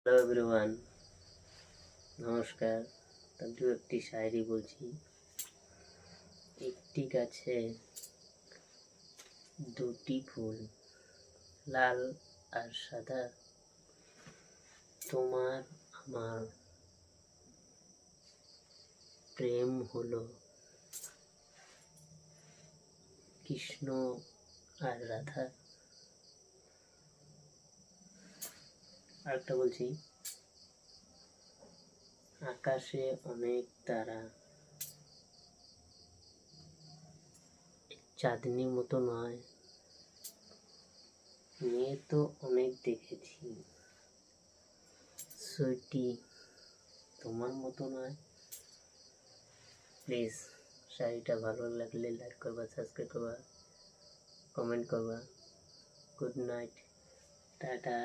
Hello everyone, নমস্কার। তাদের একটি শায়রি বলছি। একটি গাছে দুটি ফুল, লাল আর সাদা, তোমার আমার প্রেম হলো কৃষ্ণ আর রাধা। আরেকটা বলছি, আকাশে অনেক তারা, চাঁদনি মতো নয়, মেয়ে তো অনেক দেখেছি, সুইটি তোমার মতো নয়। প্লিজ শাড়িটা ভালো লাগলে লাইক করবা, সাবস্ক্রাইব করবা, কমেন্ট করবা। Good night, tata.